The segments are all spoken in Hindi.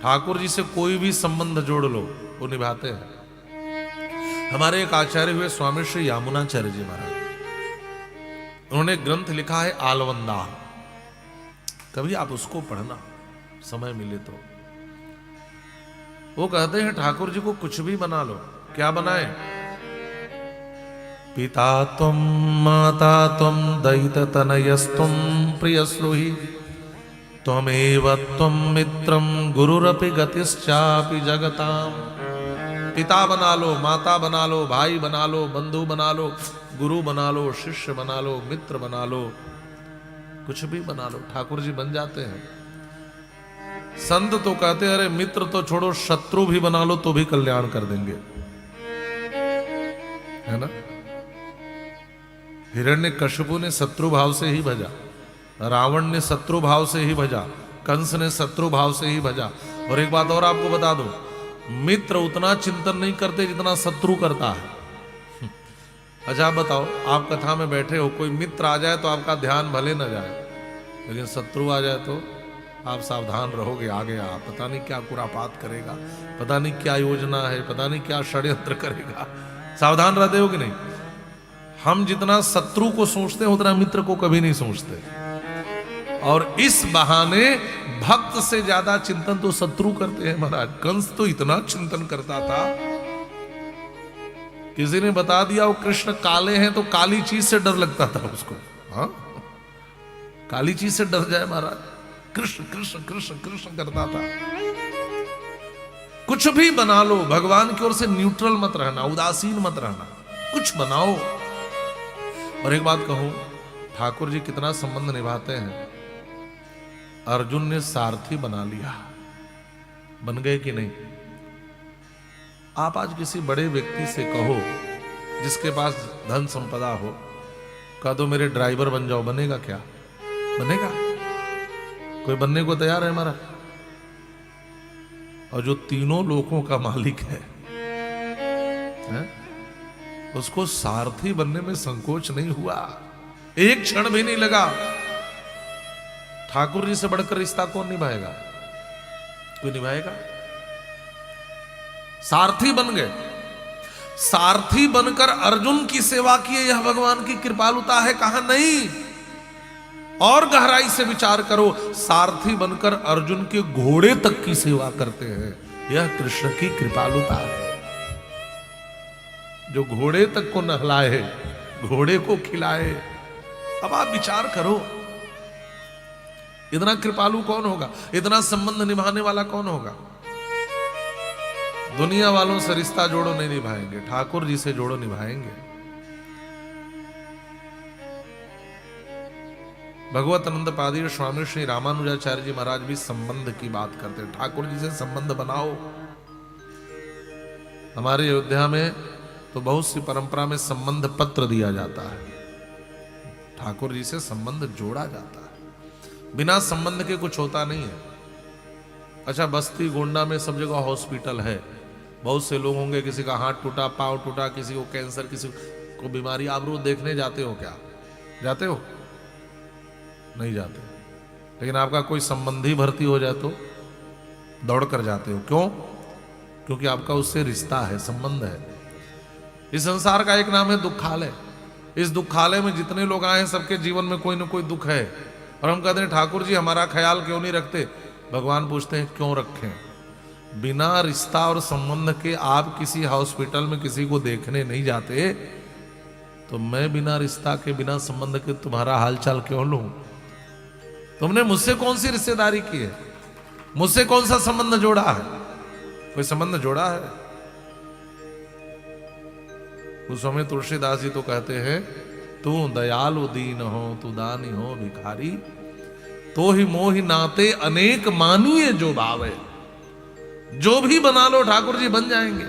ठाकुर जी से कोई भी संबंध जोड़ लो वो निभाते हैं। हमारे एक आचार्य हुए स्वामी श्री यामुनाचार्य जी महाराज, उन्होंने एक ग्रंथ लिखा है आलवंदा, कभी आप उसको पढ़ना समय मिले तो। वो कहते हैं ठाकुर जी को कुछ भी बना लो, क्या बनाए? पिता तुम माता तुम दैत तनयस्तुम प्रियस्रुहि त्वमेव त्वं मित्रं गुरुरपि गतिश्चापि जगताम। पिता बना लो, माता बना लो, भाई बना लो, बंधु बना लो, गुरु बना लो, शिष्य बना लो, मित्र बना लो, कुछ भी बना लो, ठाकुर जी बन जाते हैं। संत तो कहते हैं अरे मित्र तो छोड़ो, शत्रु भी बना लो तो भी कल्याण कर देंगे, है ना। हिरण्यकशिपु ने शत्रु भाव से ही भजा, रावण ने शत्रु भाव से ही भजा, कंस ने शत्रु भाव से ही भजा। और एक बात और आपको बता दो, मित्र उतना चिंतन नहीं करते जितना शत्रु करता है। अच्छा आप बताओ, आप कथा में बैठे हो, कोई मित्र आ जाए तो आपका ध्यान भले न जाए, लेकिन शत्रु आ जाए तो आप सावधान रहोगे। आगे आप पता नहीं क्या कुरापात करेगा, पता नहीं क्या योजना है, पता नहीं क्या षड्यंत्र करेगा, सावधान रहते हो कि नहीं। हम जितना शत्रु को सोचते हैं उतना मित्र को कभी नहीं सोचते, और इस बहाने भक्त से ज्यादा चिंतन तो शत्रु करते हैं महाराज। कंस तो इतना चिंतन करता था, किसी ने बता दिया वो कृष्ण काले हैं तो काली चीज से डर लगता था उसको। हाँ, काली चीज से डर जाए महाराज, कृष्ण कृष्ण कृष्ण कृष्ण करता था। कुछ भी बना लो, भगवान की ओर से न्यूट्रल मत रहना, उदासीन मत रहना, कुछ बनाओ। और एक बात कहूं, ठाकुर जी कितना संबंध निभाते हैं। अर्जुन ने सारथी बना लिया, बन गए कि नहीं। आप आज किसी बड़े व्यक्ति से कहो जिसके पास धन संपदा हो, कह दो मेरे ड्राइवर बन जाओ, बनेगा क्या? बनेगा? कोई बनने को तैयार है हमारा? और जो तीनों लोकों का मालिक है, उसको सारथी बनने में संकोच नहीं हुआ, एक क्षण भी नहीं लगा। ठाकुर जी से बढ़कर रिश्ता कौन निभाएगा? कोई निभाएगा? सारथी बन गए। सारथी बनकर अर्जुन की सेवा किए, यह भगवान की कृपालुता है? कहा नहीं। और गहराई से विचार करो, सारथी बनकर अर्जुन के घोड़े तक की सेवा करते हैं, यह कृष्ण की कृपालुता है। जो घोड़े तक को नहलाए, घोड़े को खिलाए। अब आप विचार करो, इतना कृपालु कौन होगा? इतना संबंध निभाने वाला कौन होगा? दुनिया वालों से रिश्ता जोड़ो नहीं निभाएंगे, ठाकुर जी से जोड़ो निभाएंगे। भगवत आनंद पादी स्वामी श्री रामानुजाचार्य जी महाराज भी संबंध की बात करते हैं, ठाकुर जी से संबंध बनाओ। हमारे अयोध्या में तो बहुत सी परंपरा में संबंध पत्र दिया जाता है, ठाकुर जी से संबंध जोड़ा जाता है। बिना संबंध के कुछ होता नहीं है। अच्छा, बस्ती गोंडा में सब जगह हॉस्पिटल है, बहुत से लोग होंगे, किसी का हाथ टूटा, पांव टूटा, किसी को कैंसर, किसी को बीमारी। आप रोज देखने जाते हो क्या? जाते हो? नहीं जाते। लेकिन आपका कोई संबंधी भर्ती हो जाए तो दौड़ कर जाते हो। क्यों? क्योंकि आपका उससे रिश्ता है, संबंध है। इस संसार का एक नाम है दुखालय। इस दुखालय में जितने लोग आए हैं, सबके जीवन में कोई ना कोई दुख है। और हम कहते हैं ठाकुर जी हमारा ख्याल क्यों नहीं रखते? भगवान पूछते हैं क्यों रखें? बिना रिश्ता और संबंध के आप किसी हॉस्पिटल में किसी को देखने नहीं जाते, तो मैं बिना रिश्ता के, बिना संबंध के तुम्हारा हालचाल क्यों लूं? तुमने मुझसे कौन सी रिश्तेदारी की है? मुझसे कौन सा संबंध जोड़ा है? कोई संबंध जोड़ा है? उस समय तुलसीदास जी तो कहते हैं, तू दयालु दीन हो, तू दानी हो भिखारी, तो ही मोहि नाते अनेक मानिए जो भावे। जो भी बना लो ठाकुर जी बन जाएंगे।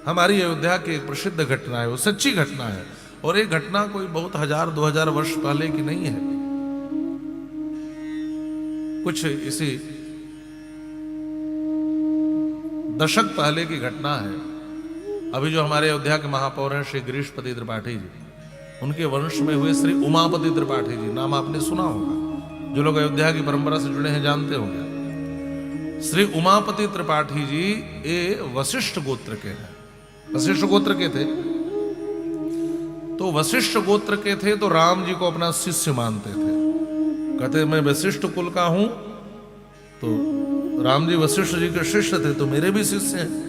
हमारी अयोध्या की एक प्रसिद्ध घटना है, वो सच्ची घटना है, और ये घटना कोई बहुत 1000-2000 वर्ष पहले की नहीं है, कुछ इसी दशक पहले की घटना है। अभी जो हमारे अयोध्या के महापौर हैं श्री गिरीशपति त्रिपाठी जी, उनके वंश में हुए श्री उमापति त्रिपाठी जी, नाम आपने सुना होगा। जो लोग अयोध्या की परंपरा से जुड़े हैं जानते होंगे। श्री उमापति त्रिपाठी जी ये वशिष्ठ गोत्र के हैं। वशिष्ठ गोत्र के थे, तो वशिष्ठ गोत्र के थे तो राम जी को अपना शिष्य मानते थे। कहते मैं वशिष्ठ कुल का हूं, तो राम जी वशिष्ठ जी के शिष्य थे, तो मेरे भी शिष्य हैं।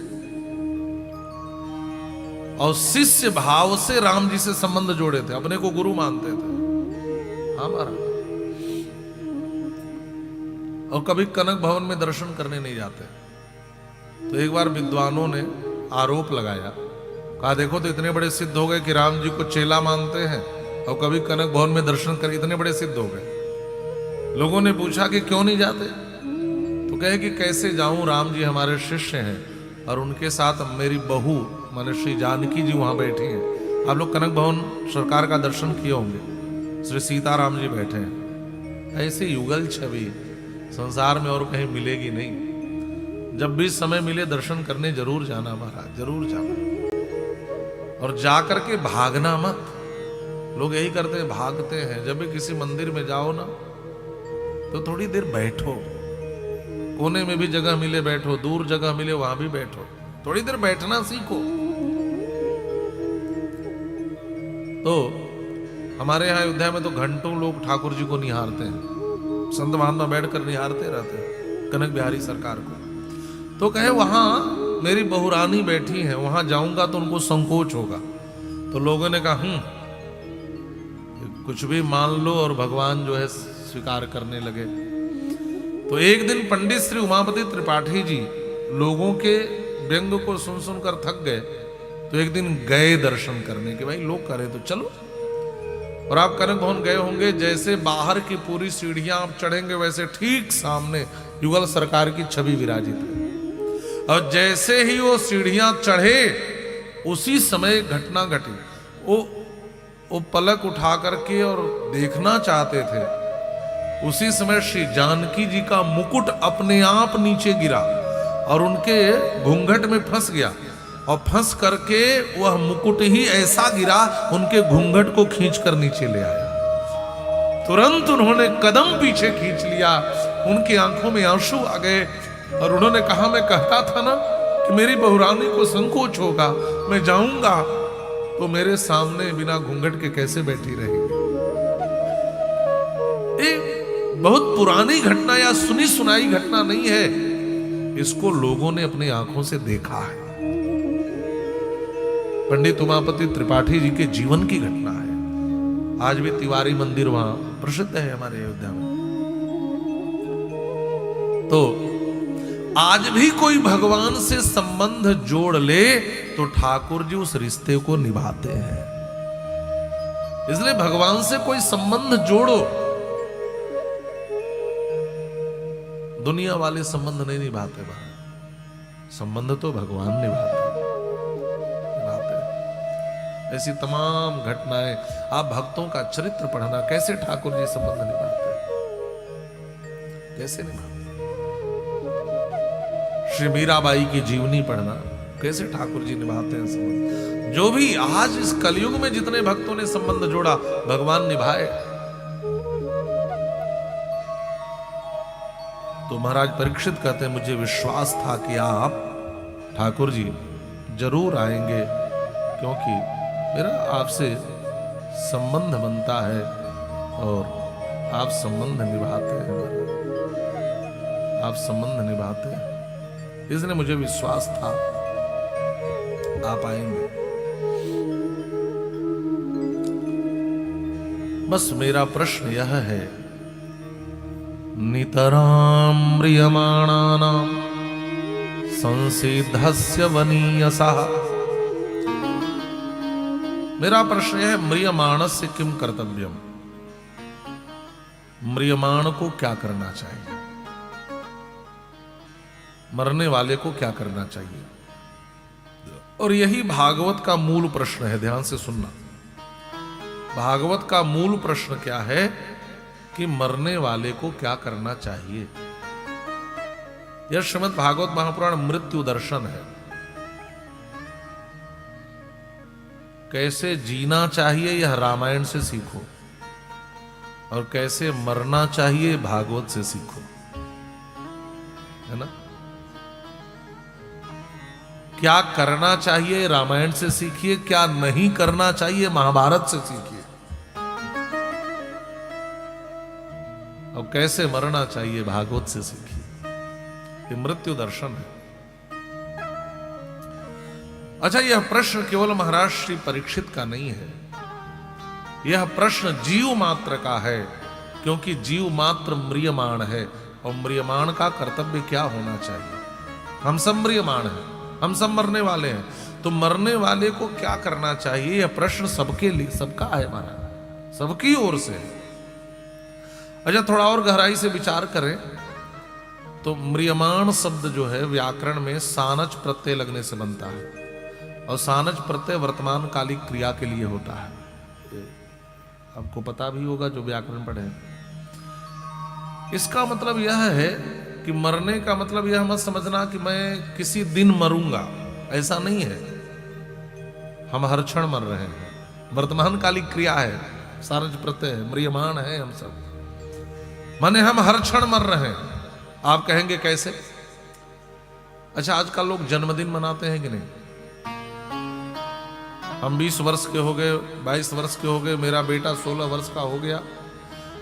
और शिष्य भाव से राम जी से संबंध जोड़े थे, अपने को गुरु मानते थे। हमारा और कभी कनक भवन में दर्शन करने नहीं जाते। तो एक बार विद्वानों ने आरोप लगाया, कहा देखो तो इतने बड़े सिद्ध हो गए कि राम जी को चेला मानते हैं और कभी कनक भवन में दर्शन कर इतने बड़े सिद्ध हो गए। लोगों ने पूछा कि क्यों नहीं जाते, तो कहे कि कैसे जाऊं, राम जी हमारे शिष्य हैं और उनके साथ मेरी बहू माने श्री जानकी जी वहां बैठी हैं। आप लोग कनक भवन सरकार का दर्शन किए होंगे, श्री सीताराम जी बैठे हैं। ऐसे युगल छवि संसार में और कहीं मिलेगी नहीं। जब भी समय मिले दर्शन करने जरूर जाना महाराज, जरूर जाना। और जाकर के भागना मत। लोग यही करते हैं, भागते हैं। जब भी किसी मंदिर में जाओ ना तो थोड़ी देर बैठो, कोने में भी जगह मिले बैठो, दूर जगह मिले वहां भी बैठो, थोड़ी देर बैठना सीखो। तो हमारे यहाँ अयोध्या में तो घंटों लोग ठाकुर जी को निहारते हैं, संत महात्मा बैठकर निहारते रहते हैं कनक बिहारी सरकार को। तो कहे वहां मेरी बहुरानी बैठी है, वहां जाऊंगा तो उनको संकोच होगा। तो लोगों ने कहा कुछ भी मान लो और भगवान जो है स्वीकार करने लगे। तो एक दिन पंडित श्री उमापति त्रिपाठी जी लोगों के व्यंग को सुन सुनकर थक गए, तो एक दिन गए दर्शन करने के, भाई लोग करे तो चलो। और आप कनक भवन गए होंगे, जैसे बाहर की पूरी सीढ़ियां आप चढ़ेंगे वैसे ठीक सामने युगल सरकार की छवि विराजित है। और जैसे ही वो सीढ़ियां चढ़े उसी समय घटना घटी। वो पलक उठा करके और देखना चाहते थे, उसी समय श्री जानकी जी का मुकुट अपने आप नीचे गिरा और उनके घूंघट में फंस गया। और फंस करके वह मुकुट ही ऐसा गिरा, उनके घूंघट को खींचकर नीचे ले आया। तुरंत उन्होंने कदम पीछे खींच लिया, उनकी आंखों में आंसू आ गए और उन्होंने कहा मैं कहता था ना कि मेरी बहुरानी को संकोच होगा, मैं जाऊंगा तो मेरे सामने बिना घूंघट के कैसे बैठी रहेगी। बहुत पुरानी घटना या सुनी सुनाई घटना नहीं है, इसको लोगों ने अपनी आंखों से देखा है। पंडित उमापति त्रिपाठी जी के जीवन की घटना है। आज भी तिवारी मंदिर वहां प्रसिद्ध है हमारे अयोध्या में। तो आज भी कोई भगवान से संबंध जोड़ ले तो ठाकुर जी उस रिश्ते को निभाते हैं। इसलिए भगवान से कोई संबंध जोड़ो। दुनिया वाले संबंध नहीं निभाते, संबंध तो भगवान निभाते। ऐसी तमाम घटनाएं, आप भक्तों का चरित्र पढ़ना, कैसे ठाकुर जी संबंध निभाते, कैसे निभाते। श्री मीराबाई की जीवनी पढ़ना, कैसे ठाकुर जी निभाते हैं संबंध। जो भी आज इस कलयुग में जितने भक्तों ने संबंध जोड़ा, भगवान निभाए। तो महाराज परीक्षित कहते हैं मुझे विश्वास था कि आप ठाकुर जी जरूर आएंगे, क्योंकि मेरा आपसे संबंध बनता है और आप संबंध निभाते हैं, आप संबंध निभाते हैं, इसलिए मुझे विश्वास था आप आएंगे। बस मेरा प्रश्न यह है, नितरां म्रियमाणानां संसिद्धस्य वनीयसः। मेरा प्रश्न है, म्रियमाणस्य किम कर्तव्यम, म्रियमाण को क्या करना चाहिए, मरने वाले को क्या करना चाहिए। और यही भागवत का मूल प्रश्न है, ध्यान से सुनना। भागवत का मूल प्रश्न क्या है कि मरने वाले को क्या करना चाहिए। यह श्रीमद् भागवत महापुराण मृत्यु दर्शन है। कैसे जीना चाहिए यह रामायण से सीखो, और कैसे मरना चाहिए भागवत से सीखो। है ना। क्या करना चाहिए रामायण से सीखिए, क्या नहीं करना चाहिए महाभारत से सीखिए, और कैसे मरना चाहिए भागवत से सीखिए। ये मृत्यु दर्शन है। अच्छा, यह प्रश्न केवल महाराज श्री परीक्षित का नहीं है, यह प्रश्न जीव मात्र का है, क्योंकि जीव मात्र म्रियमाण है, और म्रियमाण का कर्तव्य क्या होना चाहिए। हम सब म्रियमाण हैं, हम सब मरने वाले हैं, तो मरने वाले को क्या करना चाहिए, यह प्रश्न सबके लिए, सबका है महाराज, सबकी ओर से है। अच्छा, थोड़ा और गहराई से विचार करें तो म्रियमाण शब्द जो है व्याकरण में सानच प्रत्यय लगने से बनता है, और सानच प्रत्यय वर्तमान कालिक क्रिया के लिए होता है। आपको पता भी होगा जो व्याकरण पढ़े। इसका मतलब यह है कि मरने का मतलब यह मत समझना कि मैं किसी दिन मरूंगा, ऐसा नहीं है। हम हर क्षण मर रहे हैं, वर्तमान कालिक क्रिया है, सानच प्रत्यय है, म्रियमाण है हम सब, माने हम हर क्षण मर रहे हैं। आप कहेंगे कैसे? अच्छा, आजकल लोग जन्मदिन मनाते हैं कि नहीं? हम 20 वर्ष के हो गए, 22 वर्ष के हो गए, मेरा बेटा 16 वर्ष का हो गया।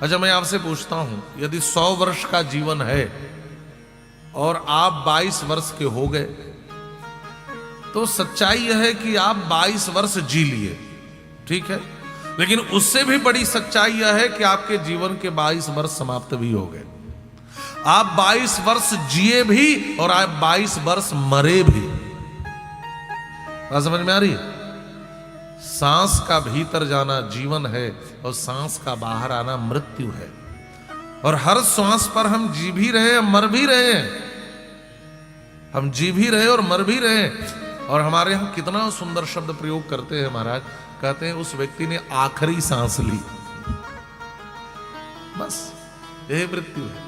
अच्छा, मैं आपसे पूछता हूं, यदि 100 वर्ष का जीवन है और आप 22 वर्ष के हो गए, तो सच्चाई यह है कि आप 22 वर्ष जी लिए, ठीक है, लेकिन उससे भी बड़ी सच्चाई यह है कि आपके जीवन के 22 वर्ष समाप्त भी हो गए। आप 22 वर्ष जिए भी और आप 22 वर्ष मरे भी। बात समझ में आ रही है? सांस का भीतर जाना जीवन है, और सांस का बाहर आना मृत्यु है। और हर श्वास पर हम जी भी रहे हैं, मर भी रहे हैं, हम जी भी रहे और मर भी रहे हैं। और हमारे यहां कितना सुंदर शब्द प्रयोग करते हैं महाराज, कहते हैं उस व्यक्ति ने आखिरी सांस ली, बस यही मृत्यु है।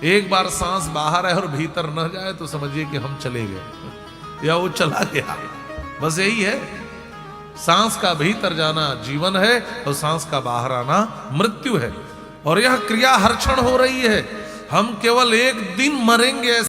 एक बार सांस बाहर है और भीतर न जाए तो समझिए कि हम चले गए या वो चला गया, बस यही है। सांस का भीतर जाना जीवन है, और सांस का बाहर आना मृत्यु है। और यह क्रिया हर क्षण हो रही है। हम केवल एक दिन मरेंगे